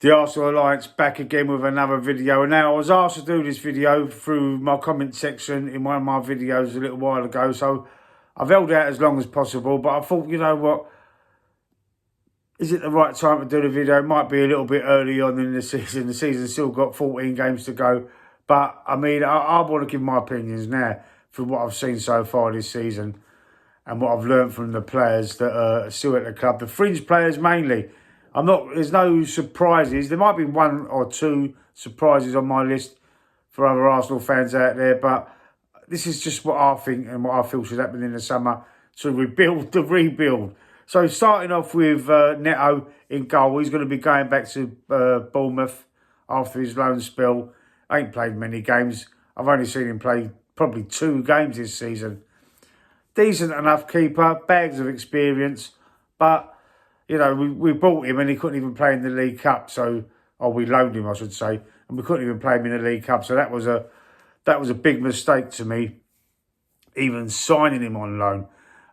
The Arsenal Alliance back again with another video. And now I was asked to do this video through my comment section in one of my videos a little while ago. So I've held out as long as possible. But I thought, you know what? Is it the right time to do the video? It might be a little bit early on in the season. The season's still got 14 games to go. But, I mean, I want to give my opinions now from what I've seen so far this season and what I've learned from the players that are still at the club. The fringe players mainly. There's no surprises. There might be one or two surprises on my list for other Arsenal fans out there, but this is just what I think and what I feel should happen in the summer to rebuild the rebuild. So starting off with Neto in goal, he's going to be going back to Bournemouth after his loan spell. I ain't played many games. I've only seen him play probably 2 games this season. Decent enough keeper, bags of experience, but you know, we bought him and he couldn't even play in the League Cup. So, we loaned him, I should say, and we couldn't even play him in the League Cup. So that was a big mistake to me, even signing him on loan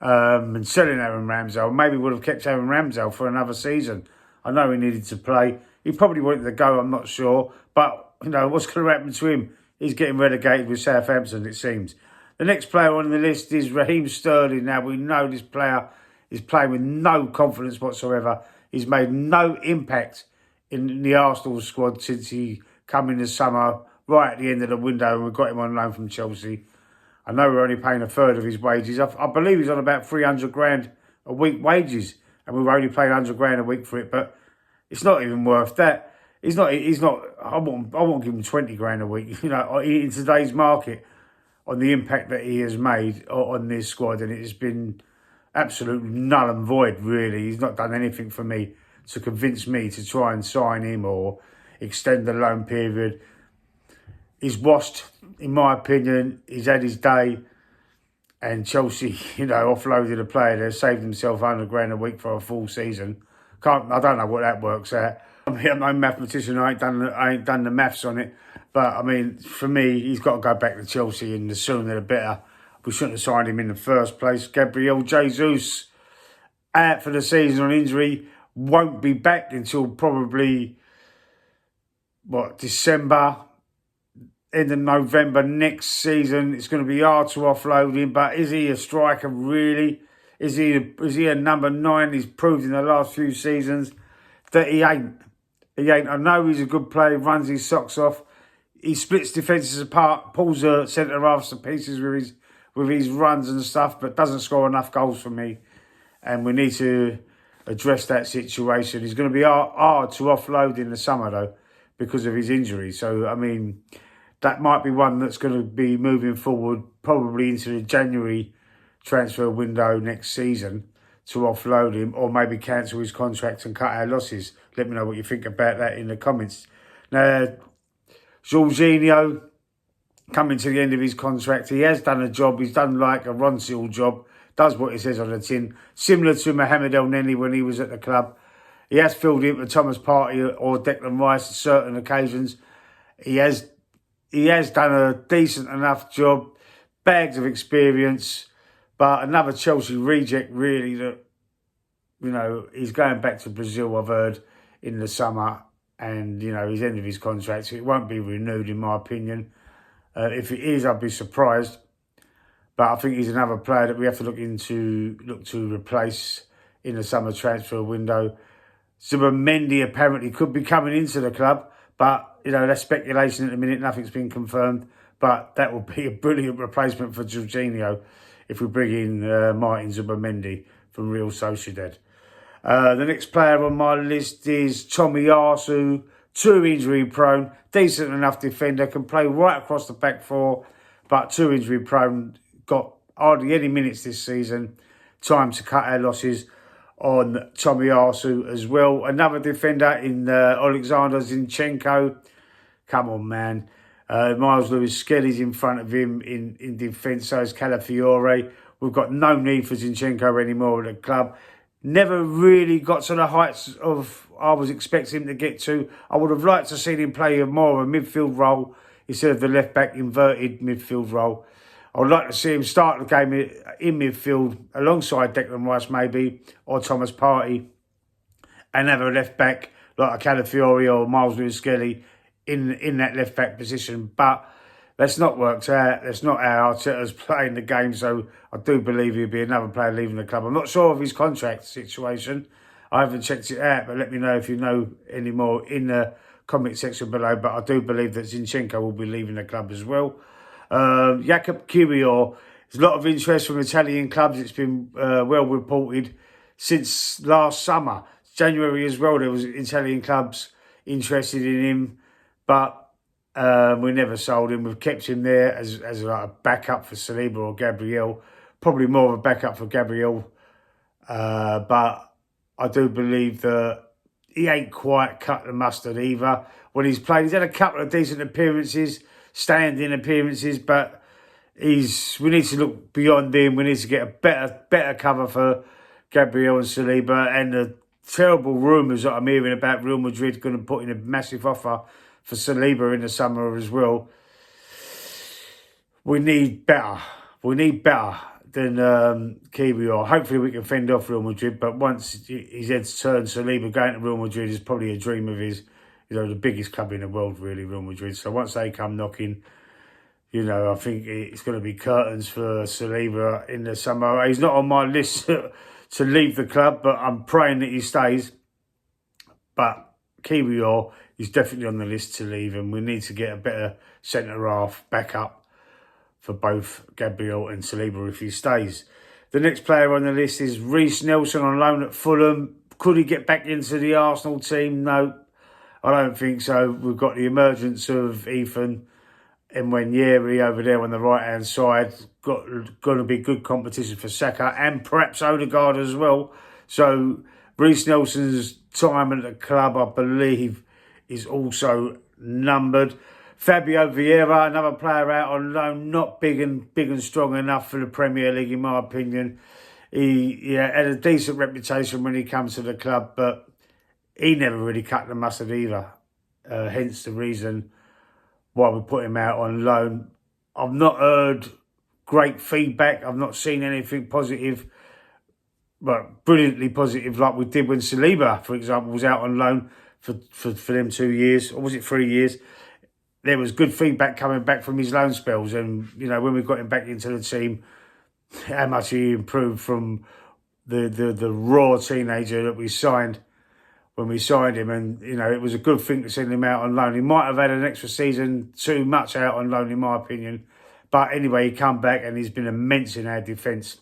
and selling Aaron Ramsdale. Maybe would have kept Aaron Ramsdale for another season. I know he needed to play. He probably wanted to go, I'm not sure. But, you know, what's going to happen to him? He's getting relegated with Southampton, it seems. The next player on the list is Raheem Sterling. Now, we know this player is playing with no confidence whatsoever. He's made no impact in the Arsenal squad since he come in the summer, right at the end of the window, and we got him on loan from Chelsea. I know we're only paying a third of his wages. I believe he's on about 300 grand a week wages, and we were only paying 100 grand a week for it, but it's not even worth that. He's not, I won't give him 20 grand a week, you know, in today's market, on the impact that he has made on this squad, and it has been absolutely null and void, really. He's not done anything for me to convince me to try and sign him or extend the loan period. He's washed, in my opinion. He's had his day. And Chelsea, you know, offloaded a player there, saved himself 100 grand a week for a full season. I don't know what that works out. I'm no mathematician. I ain't done the maths on it. But, I mean, for me, he's got to go back to Chelsea, and the sooner the better. We shouldn't have signed him in the first place. Gabriel Jesus, out for the season on injury, won't be back until probably, December, end of November next season. It's going to be hard to offload him, but is he a striker really? Is he a number 9? He's proved in the last few seasons that he ain't. He ain't. I know he's a good player, runs his socks off. He splits defences apart, pulls the centre-halves to pieces with his runs and stuff, but doesn't score enough goals for me. And we need to address that situation. He's going to be hard to offload in the summer, though, because of his injury. So, I mean, that might be one that's going to be moving forward, probably into the January transfer window next season, to offload him, or maybe cancel his contract and cut our losses. Let me know what you think about that in the comments. Now, Jorginho, coming to the end of his contract, he has done a job. He's done like a Ron Seal job, does what it says on the tin, similar to Mohamed El Neni when he was at the club. He has filled in for Thomas Partey or Declan Rice at certain occasions. He has done a decent enough job, bags of experience, but another Chelsea reject really that, you know, he's going back to Brazil, I've heard, in the summer, and, you know, he's ended his contract, so it won't be renewed in my opinion. If it is, I'd be surprised. But I think he's another player that we have to look to replace in the summer transfer window. Zubimendi apparently could be coming into the club, but, you know, that's speculation at the minute. Nothing's been confirmed. But that would be a brilliant replacement for Jorginho if we bring in Martin Zubimendi from Real Sociedad. The next player on my list is Tomiyasu. Too injury prone, decent enough defender, can play right across the back four, but too injury prone, got hardly any minutes this season. Time to cut our losses on Tomiyasu as well. Another defender in Alexander Zinchenko. Come on, man. Miles Lewis-Skelly's in front of him in defence, so is Calafiore. We've got no need for Zinchenko anymore at the club. Never really got to the heights of I was expecting him to get to. I would have liked to see him play more of a midfield role instead of the left-back inverted midfield role. I would like to see him start the game in midfield alongside Declan Rice maybe, or Thomas Partey, and have a left-back like a Calafiori or Miles Lewis-Skelly in that left-back position. But that's not worked out. That's not how Arteta's playing the game. So I do believe he'll be another player leaving the club. I'm not sure of his contract situation. I haven't checked it out, but let me know if you know any more in the comment section below. But I do believe that Zinchenko will be leaving the club as well. Jakub Kiwior, there's a lot of interest from Italian clubs. It's been well reported since last summer. January as well, there was Italian clubs interested in him. But we never sold him. We've kept him there as like a backup for Saliba or Gabriel. Probably more of a backup for Gabriel. But I do believe that he ain't quite cut the mustard either. When he's played, he's had a couple of decent appearances, standing appearances, but we need to look beyond him. We need to get a better cover for Gabriel and Saliba. And the terrible rumours that I'm hearing about Real Madrid going to put in a massive offer for Saliba in the summer as well. We need better. We need better than Kiwior. Hopefully we can fend off Real Madrid, but once his head's turned, Saliba going to Real Madrid is probably a dream of his. You know, the biggest club in the world, really, Real Madrid. So once they come knocking, you know, I think it's going to be curtains for Saliba in the summer. He's not on my list to leave the club, but I'm praying that he stays. But Kiwior is definitely on the list to leave, and we need to get a better centre-half backup for both Gabriel and Saliba if he stays. The next player on the list is Reiss Nelson on loan at Fulham. Could he get back into the Arsenal team? No, I don't think so. We've got the emergence of Ethan Nwaneri over there on the right-hand side. Going to be good competition for Saka and perhaps Odegaard as well. So Reiss Nelson's time at the club, I believe, is also numbered. Fabio Vieira, another player out on loan, not big and strong enough for the Premier League, in my opinion. He had a decent reputation when he comes to the club, but he never really cut the mustard either. Hence the reason why we put him out on loan. I've not heard great feedback. I've not seen anything positive, but brilliantly positive, like we did when Saliba, for example, was out on loan for them 2 years, or was it 3 years? There was good feedback coming back from his loan spells, and you know, when we got him back into the team, how much he improved from the raw teenager that we signed when we signed him. And you know, it was a good thing to send him out on loan. He might have had an extra season too much out on loan, in my opinion, but anyway, he come back and he's been immense in our defence.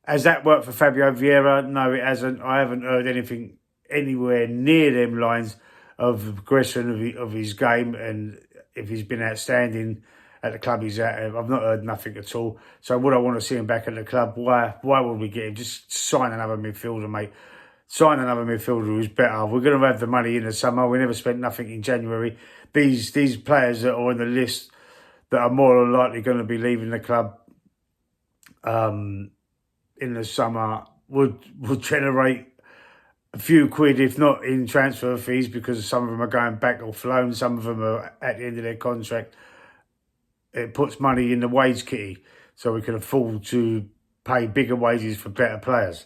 Has that worked for Fabio Vieira? No, it hasn't. I haven't heard anything anywhere near them lines of the progression of his game, and if he's been outstanding at the club he's at. I've not heard nothing at all. So would I want to see him back at the club? Why would we get him? Just sign another midfielder, mate. Sign another midfielder who's better. We're going to have the money in the summer. We never spent nothing in January. These players that are on the list that are more than likely going to be leaving the club in the summer would generate a few quid, if not in transfer fees, because some of them are going back off loan, some of them are at the end of their contract. It puts money in the wage kitty, so we can afford to pay bigger wages for better players.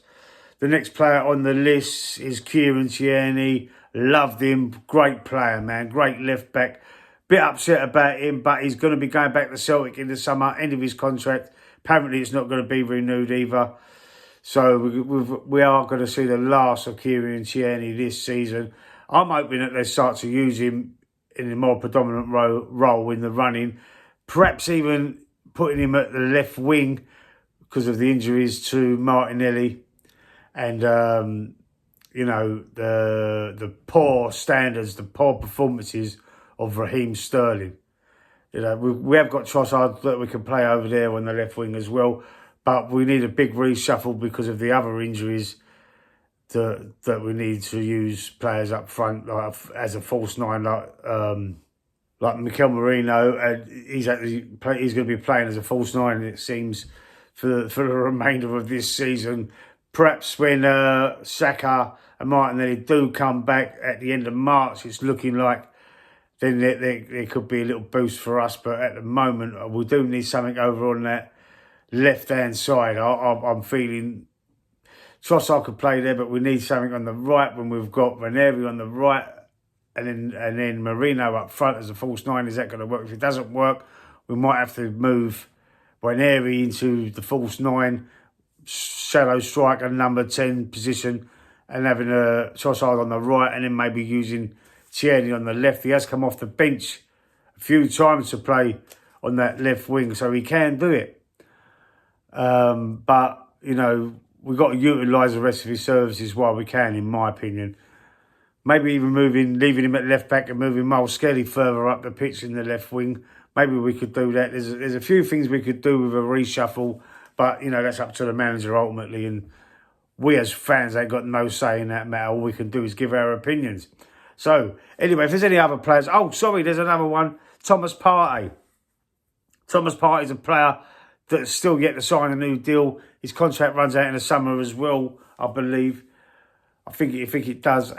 The next player on the list is Kieran Tierney. Loved him. Great player, man. Great left back. Bit upset about him, but he's going to be going back to Celtic in the summer, end of his contract. Apparently it's not going to be renewed either. So we are going to see the last of Kieran Tierney this season. I'm hoping that they start to use him in a more predominant role in the running. Perhaps even putting him at the left wing because of the injuries to Martinelli. And, you know, the poor standards, the poor performances of Raheem Sterling. You know, we have got Trossard that we can play over there on the left wing as well. But we need a big reshuffle because of the other injuries that we need to use players up front like as a false nine, like Mikel Merino. And he's going to be playing as a false nine, it seems, for the remainder of this season. Perhaps when Saka and Martinelli do come back at the end of March, it's looking like then there could be a little boost for us. But at the moment, we do need something over on that left-hand side. I'm feeling Trossard could play there, but we need something on the right when we've got Ranieri on the right and then Marino up front as a false nine. Is that going to work? If it doesn't work, we might have to move Ranieri into the false nine, shadow striker, number 10 position, and having a Trossard on the right, and then maybe using Tierney on the left. He has come off the bench a few times to play on that left wing, so he can do it. But, you know, we've got to utilise the rest of his services while we can, in my opinion. Maybe even leaving him at left back and moving Miles Skelly further up the pitch in the left wing. Maybe we could do that. There's a few things we could do with a reshuffle, but, you know, that's up to the manager ultimately. And we as fans ain't got no say in that matter. All we can do is give our opinions. So, anyway, if there's any other players... Oh, sorry, there's another one. Thomas Partey. Thomas Partey's a player that's still yet to sign a new deal. His contract runs out in the summer as well, I believe. I think it does.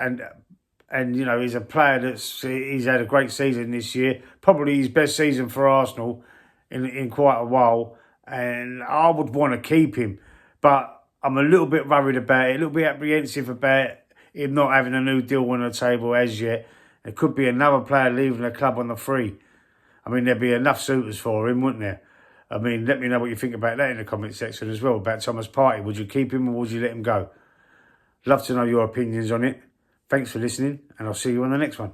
And you know, he's a player he's had a great season this year. Probably his best season for Arsenal in quite a while. And I would want to keep him. But I'm a little bit worried about it, a little bit apprehensive about him not having a new deal on the table as yet. There could be another player leaving the club on the free. I mean, there'd be enough suitors for him, wouldn't there? I mean, let me know what you think about that in the comment section as well, about Thomas Partey. Would you keep him or would you let him go? Love to know your opinions on it. Thanks for listening, and I'll see you on the next one.